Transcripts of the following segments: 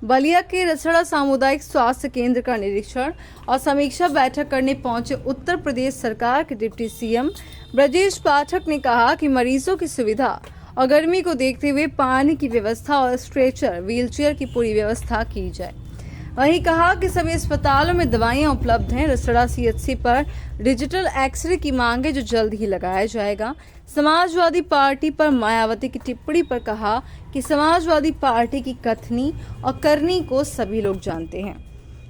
बलिया के रसड़ा सामुदायिक स्वास्थ्य केंद्र का निरीक्षण और समीक्षा बैठक करने पहुंचे उत्तर प्रदेश सरकार के डिप्टी सीएम ब्रजेश पाठक ने कहा कि मरीजों की सुविधा और गर्मी को देखते हुए पानी की व्यवस्था और स्ट्रेचर व्हीलचेयर की पूरी व्यवस्था की जाए। वहीं कहा कि सभी अस्पतालों में दवाइयां उपलब्ध हैं। रसड़ा सीएचसी पर डिजिटल एक्सरे की मांग है जो जल्द ही लगाया जाएगा। समाजवादी पार्टी पर मायावती की टिप्पणी पर कहा कि समाजवादी पार्टी की कथनी और करनी को सभी लोग जानते हैं।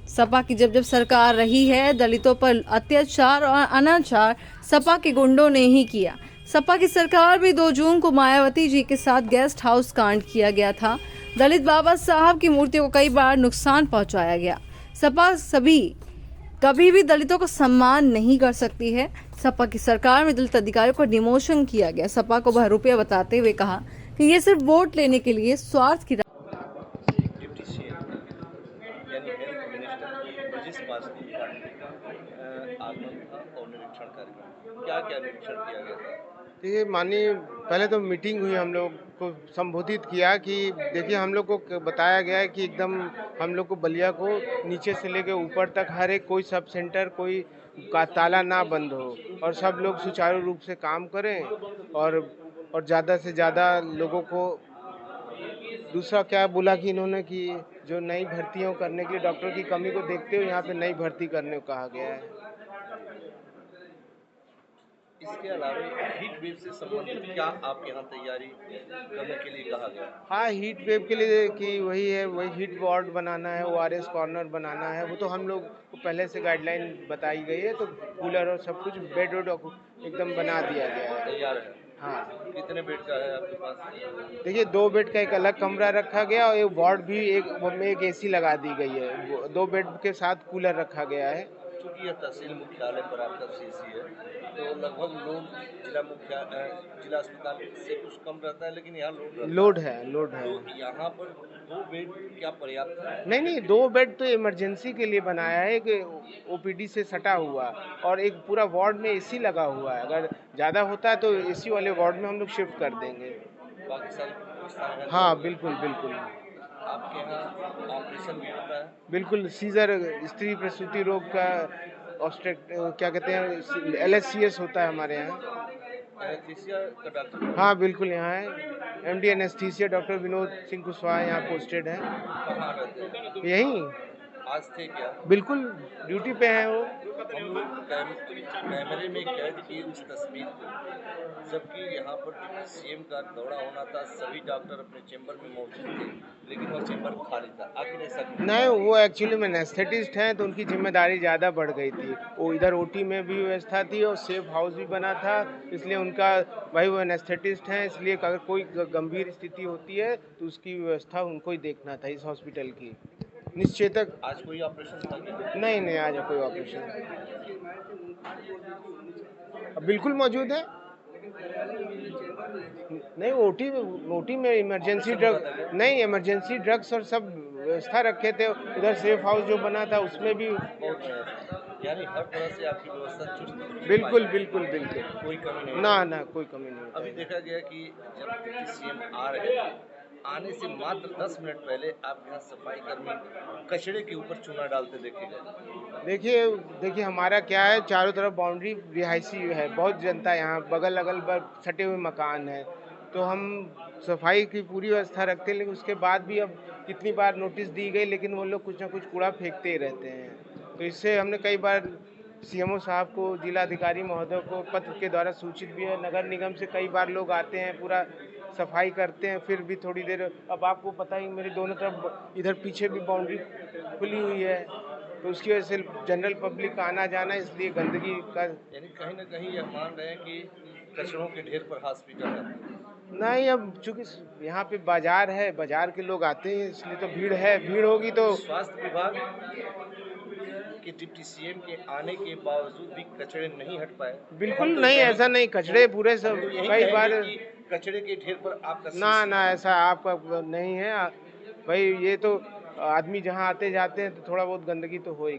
सपा की जब सरकार रही है, दलितों पर अत्याचार और अनाचार सपा के गुंडों ने ही किया। सपा की सरकार भी 2 जून को मायावती जी के साथ गेस्ट हाउस कांड किया गया था। दलित बाबा साहब की मूर्ति को कई बार नुकसान पहुंचाया गया। सपा कभी भी दलितों को सम्मान नहीं कर सकती है। सपा की सरकार में दलित अधिकारियों को डिमोशन किया गया। सपा को बहरूपिया बताते हुए कहा कि ये सिर्फ वोट लेने के लिए स्वार्थ की डिप्टी सीएम यानी हेल्थ मिनिस्टर ब्रजेश पाठक का आगमन था और निरीक्षण कार्य क्या क्या निरीक्षण किया गया था। देखिए माननीय, पहले तो मीटिंग हुई, हम लोग को संबोधित किया कि देखिए हम लोग को बताया गया है कि एकदम हम लोग को बलिया को नीचे से लेकर ऊपर तक हर एक कोई सब सेंटर कोई का ताला ना बंद हो और सब लोग सुचारू रूप से काम करें और ज़्यादा से ज़्यादा लोगों को। दूसरा क्या बोला कि इन्होंने कि जो नई भर्तियों करने के लिए डॉक्टर की कमी को देखते हुए यहाँ पे नई भर्ती करने को कहा गया है। इसके अलावा हीट वेव से संबंधित क्या आपके यहाँ तैयारी करने के लिए कहा गया। हाँ, हीट वेव के लिए कि वही हीट वार्ड बनाना है, ORS कॉर्नर बनाना है। वो तो हम लोग को पहले से गाइडलाइन बताई गई है, तो कूलर और सब कुछ बेड एकदम बना दिया गया है। तैयार है। हाँ, कितने बेड का है आपके पास। देखिए 2 बेड का एक अलग कमरा रखा गया और एक वार्ड भी एक AC लगा दी गई है। 2 बेड के साथ कूलर रखा गया है। चूँकि यह तहसील मुख्यालय पर आपका CC है तो लगभग लोड जिला अस्पताल से कुछ कम रहता है, लेकिन यहाँ लोड है। तो यहाँ पर 2 बेड क्या पर्याप्त है। नहीं, 2 बेड तो इमरजेंसी के लिए बनाया है, एक OPD से सटा हुआ और एक पूरा वार्ड में AC लगा हुआ है। अगर ज़्यादा होता है तो AC वाले वार्ड में हम लोग शिफ्ट कर देंगे। बाकी सारी व्यवस्था है। हाँ, बिल्कुल। आपके यहाँ ऑपरेशन भी होता है। बिल्कुल, सीजर स्त्री प्रसूति रोग का क्या कहते हैं, LSCS होता है हमारे यहाँ। एनेस्थीसिया का डॉक्टर हाँ बिल्कुल, यहाँ है MD anaesthesia doctor Vinod Singh Kushwaha यहाँ पोस्टेड हैं। कहाँ रहते हैं। यहीं आज थे क्या। बिल्कुल ड्यूटी पे हैं वो। हम लोग कैमरे में कैद की उस तस्वीर को, जबकि यहाँ पर डिप्टी सीएम का दौरा होना था, सभी डॉक्टर अपने चेंबर में मौजूद थे, लेकिन वह चेंबर खाली था। आखिर ऐसा नहीं, वो एक्चुअली में एनेस्थेटिस्ट हैं तो उनकी जिम्मेदारी ज़्यादा बढ़ गई थी। वो इधर OT में भी व्यवस्था थी और सेफ हाउस भी बना था, इसलिए उनका भाई वो एनेस्थेटिस्ट हैं, इसलिए अगर कोई गंभीर स्थिति होती है तो उसकी व्यवस्था उनको ही देखना था इस हॉस्पिटल की। निश्चेतक आज कोई ऑपरेशन था क्या। नहीं, आज कोई ऑपरेशन बिल्कुल मौजूद है। नहीं, OT में इमरजेंसी ड्रग्स और सब व्यवस्था रखे थे। उधर सेफ हाउस जो बना था उसमें भी यानी हर तरह से आपकी व्यवस्था चुस्त। बिल्कुल कोई कमी नहीं। ना कोई कमी नहीं। अभी देखा गया कि जब डिप्टी सीएम आ रहे थे, आने से मात्र 10 मिनट पहले आपके यहाँ सफाई कर्मी कचड़े के ऊपर चूना डालते देखे गए। देखिए हमारा क्या है, चारों तरफ बाउंड्री रिहायशी है, बहुत जनता यहाँ बगल अगल पर सटे हुए मकान है, तो हम सफाई की पूरी व्यवस्था रखते हैं। लेकिन उसके बाद भी अब कितनी बार नोटिस दी गई, लेकिन वो लोग कुछ ना कुछ कूड़ा फेंकते ही रहते हैं। तो इससे हमने कई बार CMO साहब को, जिलाधिकारी महोदय को पत्र के द्वारा सूचित भी है। नगर निगम से कई बार लोग आते हैं, पूरा सफाई करते हैं, फिर भी थोड़ी देर, अब आपको पता ही मेरे दोनों तरफ इधर पीछे भी बाउंड्री खुली हुई है, तो उसकी वजह से जनरल पब्लिक का आना जाना, इसलिए गंदगी का यानी कहीं ना कहीं यह मान रहे हैं कि कचड़ों के ढेर पर हॉस्पिटल है। नहीं, अब चूंकि यहाँ पे बाजार है, बाजार के लोग आते हैं, इसलिए तो भीड़ होगी। तो स्वास्थ्य विभाग के डिप्टी सीएम के आने के बावजूद भी कचड़े नहीं हट पाए। बिल्कुल नहीं, ऐसा नहीं, कचड़े पूरे सब कई बार कचड़े के ढेर पर आपका ना ऐसा आपका नहीं है भाई। ये तो आदमी जहाँ आते जाते हैं तो थोड़ा बहुत गंदगी तो होएगी।